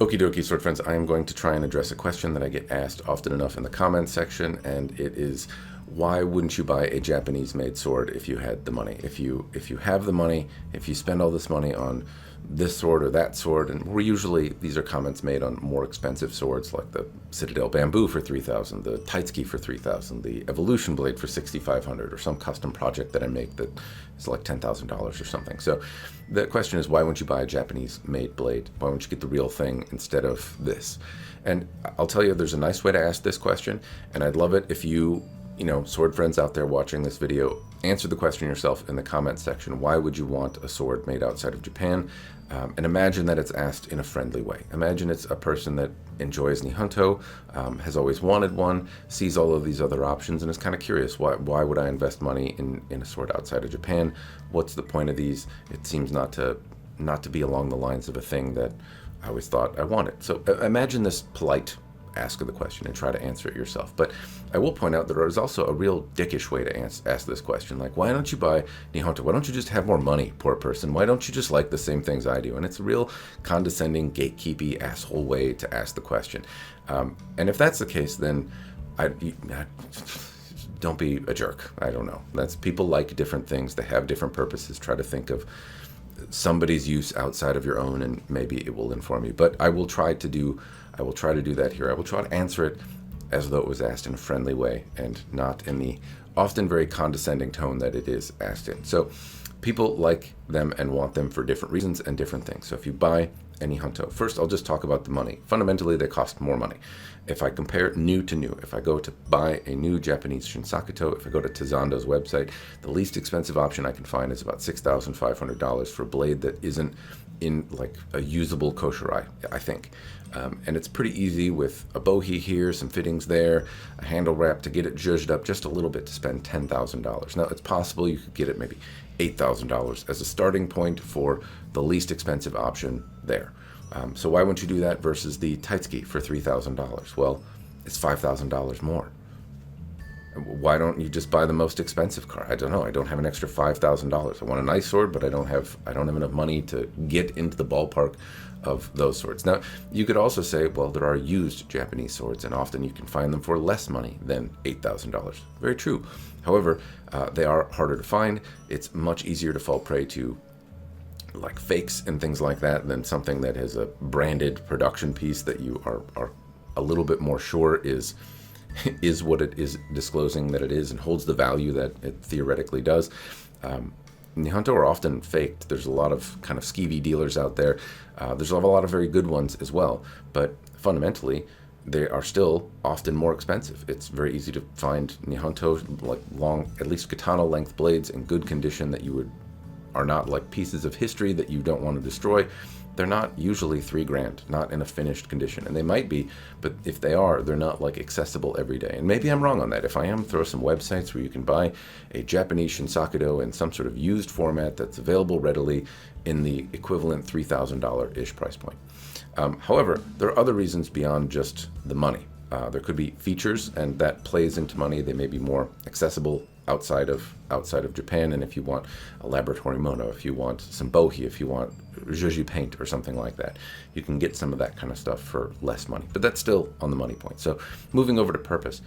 Okie dokie, sword friends, I am going to try and address a question that I get asked often enough in the comments section, and it is, why wouldn't you buy a Japanese-made sword if you had the money? If you have the money, if you spend all this money on this sword or that sword, and these are comments made on more expensive swords like the Citadel Bamboo for $3,000, the Taitsuki for $3,000, the Evolution Blade for $6,500, or some custom project that I make that is like $10,000 or something. So the question is, why wouldn't you buy a Japanese-made blade? Why wouldn't you get the real thing instead of this? And I'll tell you, there's a nice way to ask this question, and I'd love it if you sword friends out there watching this video, answer the question yourself in the comments section. Why would you want a sword made outside of Japan? And imagine that it's asked in a friendly way. Imagine it's a person that enjoys nihonto, has always wanted one, sees all of these other options, and is kind of curious, why would I invest money in a sword outside of Japan? What's the point of these? It seems not to be along the lines of a thing that I always thought I wanted. So imagine this polite ask of the question and try to answer it yourself. But I will point out that there is also a real dickish way to ask this question. Like, why don't you buy nihonto? Why don't you just have more money, poor person? Why don't you just like the same things I do? And it's a real condescending, gatekeepy, asshole way to ask the question. And if that's the case, then don't be a jerk. I don't know. People like different things. They have different purposes. Try to think of somebody's use outside of your own, and maybe it will inform you. But I will try to do that here. I will try to answer it as though it was asked in a friendly way and not in the often very condescending tone that it is asked in. So people like them and want them for different reasons and different things. So if you buy a nihonto, first I'll just talk about the money. Fundamentally, they cost more money. If I compare new to new, if I go to buy a new Japanese Shinsakuto, if I go to Tazando's website, the least expensive option I can find is about $6,500 for a blade that isn't in like a usable kosher eye, I think. And it's pretty easy with a bohi here, some fittings there, a handle wrap to get it zhuzhed up just a little bit to spend $10,000. Now, it's possible you could get it maybe $8,000 as a starting point for the least expensive option there. So why wouldn't you do that versus the Taitsuki for $3,000? Well, it's $5,000 more. Why don't you just buy the most expensive car? I don't know. I don't have an extra $5,000. I want a nice sword, but I don't have enough money to get into the ballpark of those swords. Now, you could also say, well, there are used Japanese swords, and often you can find them for less money than $8,000. Very true. However, they are harder to find. It's much easier to fall prey to like fakes and things like that than something that has a branded production piece that you are a little bit more sure is what it is disclosing that it is and holds the value that it theoretically does. Nihonto are often faked. There's a lot of kind of skeevy dealers out there. There's a lot of very good ones as well, but fundamentally they are still often more expensive. It's very easy to find Nihonto, like long, at least katana length blades in good condition that are not like pieces of history that you don't want to destroy. They're not usually $3,000, not in a finished condition. And they might be, but if they are, they're not like accessible every day. And maybe I'm wrong on that. If I am, throw some websites where you can buy a Japanese Shinsakuto in some sort of used format that's available readily in the equivalent $3,000-ish price point. However, there are other reasons beyond just the money. There could be features, and that plays into money. They may be more accessible outside of Japan, and if you want a laboratory mono, if you want some bohi, if you want zhuji paint or something like that, you can get some of that kind of stuff for less money. But that's still on the money point. So moving over to purpose,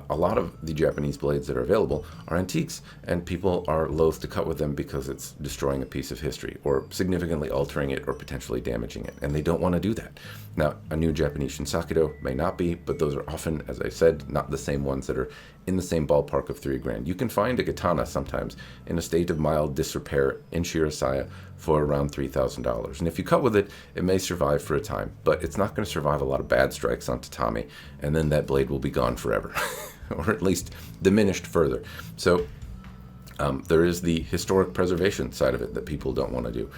a lot of the Japanese blades that are available are antiques, and people are loath to cut with them because it's destroying a piece of history or significantly altering it or potentially damaging it, and they don't want to do that. Now, a new Japanese Shinsakuto may not be, but those are often, as I said, not the same ones that are in the same ballpark of $3,000. You can find a katana sometimes in a state of mild disrepair in Shirasaya for around $3,000. And if you cut with it, it may survive for a time, but it's not going to survive a lot of bad strikes on tatami, and then that blade will be gone forever, or at least diminished further. So there is the historic preservation side of it that people don't want to do.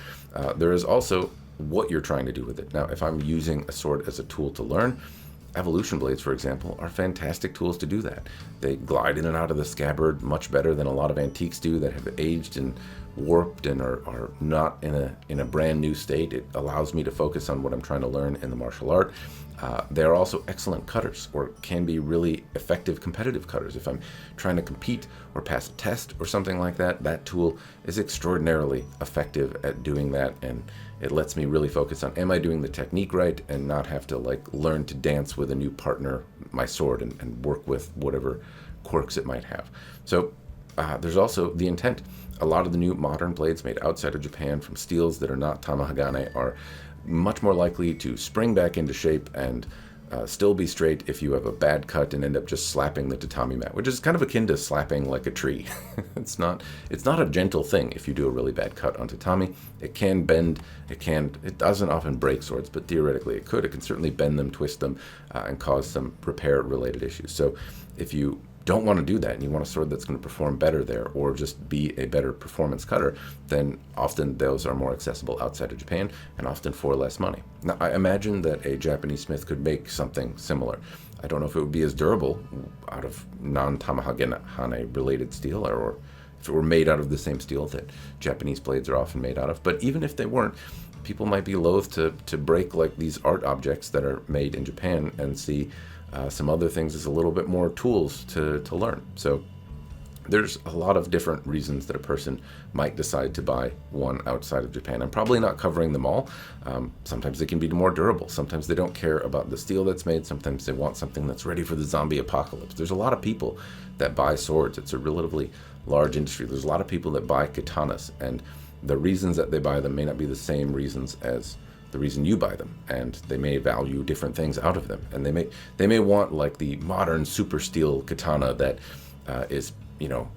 There is also what you're trying to do with it. Now, if I'm using a sword as a tool to learn, evolution blades, for example, are fantastic tools to do that. They glide in and out of the scabbard much better than a lot of antiques do that have aged and warped and are not in a brand new state. It allows me to focus on what I'm trying to learn in the martial art. They are also excellent cutters, or can be really effective competitive cutters. If I'm trying to compete or pass a test or something like that, that tool is extraordinarily effective at doing that, and It lets me really focus on, am I doing the technique right, and not have to like learn to dance with a new partner, my sword, and work with whatever quirks it might have. So there's also the intent. A lot of the new modern blades made outside of Japan from steels that are not tamahagane are much more likely to spring back into shape and still be straight if you have a bad cut and end up just slapping the tatami mat, which is kind of akin to slapping like a tree. It's not a gentle thing if you do a really bad cut on tatami. It can bend, it doesn't often break swords, but theoretically it could. It can certainly bend them, twist them, and cause some repair-related issues. So if you don't want to do that and you want a sword that's going to perform better there, or just be a better performance cutter, then often those are more accessible outside of Japan and often for less money. Now, I imagine that a Japanese smith could make something similar. I don't know if it would be as durable out of non-tamahagane related steel, or if it were made out of the same steel that Japanese blades are often made out of. But even if they weren't, people might be loath to break like these art objects that are made in Japan and see some other things as a little bit more tools to learn. So there's a lot of different reasons that a person might decide to buy one outside of Japan. I'm probably not covering them all. Sometimes they can be more durable. Sometimes they don't care about the steel that's made. Sometimes they want something that's ready for the zombie apocalypse. There's a lot of people that buy swords. It's a relatively large industry. There's a lot of people that buy katanas, and the reasons that they buy them may not be the same reasons as the reason you buy them, and they may value different things out of them, and they may want like the modern super steel katana that is, you know,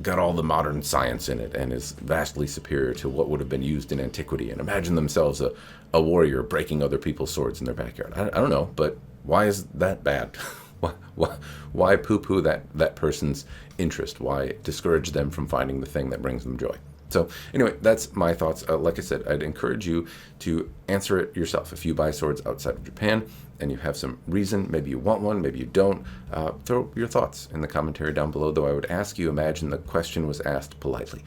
got all the modern science in it and is vastly superior to what would have been used in antiquity, and imagine themselves a warrior breaking other people's swords in their backyard. I don't know, but why is that bad? Why poo-poo that person's interest? Why discourage them from finding the thing that brings them joy? So anyway, that's my thoughts. Like I said, I'd encourage you to answer it yourself. If you buy swords outside of Japan and you have some reason, maybe you want one, maybe you don't, throw your thoughts in the commentary down below, though I would ask you, imagine the question was asked politely.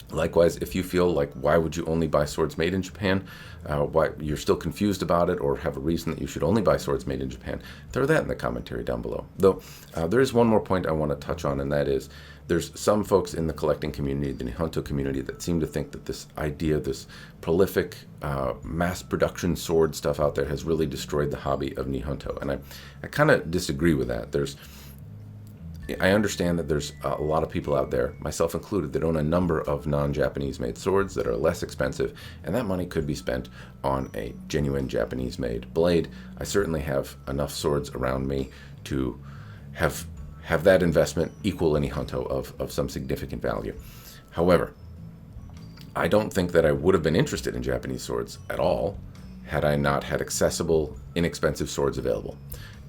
Likewise, if you feel like, why would you only buy swords made in Japan? Why you're still confused about it, or have a reason that you should only buy swords made in Japan, throw that in the commentary down below. Though there is one more point I want to touch on, and that is there's some folks in the collecting community, the nihonto community, that seem to think that this idea, this prolific mass production sword stuff out there has really destroyed the hobby of nihonto. And I kind of disagree with that. I understand that there's a lot of people out there, myself included, that own a number of non-Japanese made swords that are less expensive, and that money could be spent on a genuine Japanese made blade. I certainly have enough swords around me to have that investment equal any nihonto of some significant value. However, I don't think that I would have been interested in Japanese swords at all had I not had accessible, inexpensive swords available.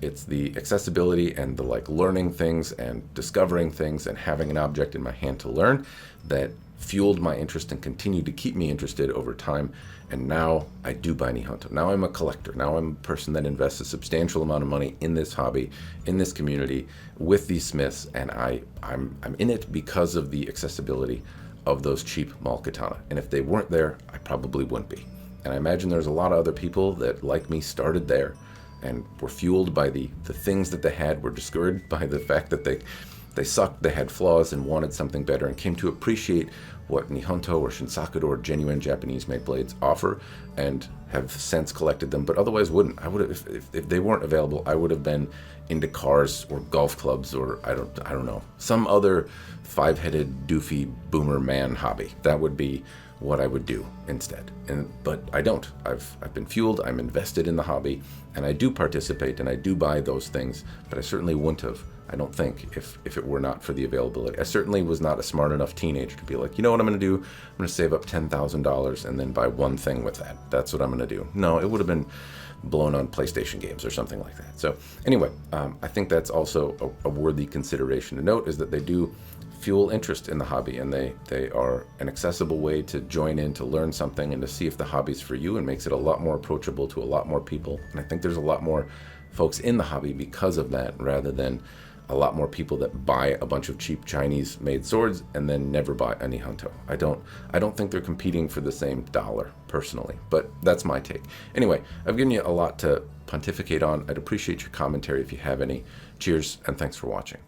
It's the accessibility and the learning things and discovering things and having an object in my hand to learn that fueled my interest and continued to keep me interested over time. And now I do buy nihonto. Now I'm a collector. Now I'm a person that invests a substantial amount of money in this hobby, in this community, with these smiths, and I'm in it because of the accessibility of those cheap mall katana. And if they weren't there, I probably wouldn't be. And I imagine there's a lot of other people that, like me, started there and were fueled by the things that they had, were discouraged by the fact that they sucked, they had flaws, and wanted something better, and came to appreciate what nihonto or shinsaku or genuine Japanese-made blades offer, and have since collected them, but otherwise wouldn't. I would have, if they weren't available, I would have been into cars or golf clubs, or I don't know, some other five-headed doofy boomer man hobby. That would be what I would do instead. But I don't. I've been fueled, I'm invested in the hobby, and I do participate and I do buy those things, but I certainly wouldn't have, I don't think, if it were not for the availability. I certainly was not a smart enough teenager to be like, you know what I'm going to do? I'm going to save up $10,000 and then buy one thing with that. That's what I'm going to do. No, it would have been blown on PlayStation games or something like that. So anyway, I think that's also a worthy consideration to note, is that they do fuel interest in the hobby, and they are an accessible way to join in, to learn something, and to see if the hobby's for you, and makes it a lot more approachable to a lot more people. And I think there's a lot more folks in the hobby because of that, rather than a lot more people that buy a bunch of cheap Chinese made swords and then never buy a nihonto. I don't think they're competing for the same dollar personally, but that's my take. Anyway, I've given you a lot to pontificate on. I'd appreciate your commentary if you have any. Cheers, and thanks for watching.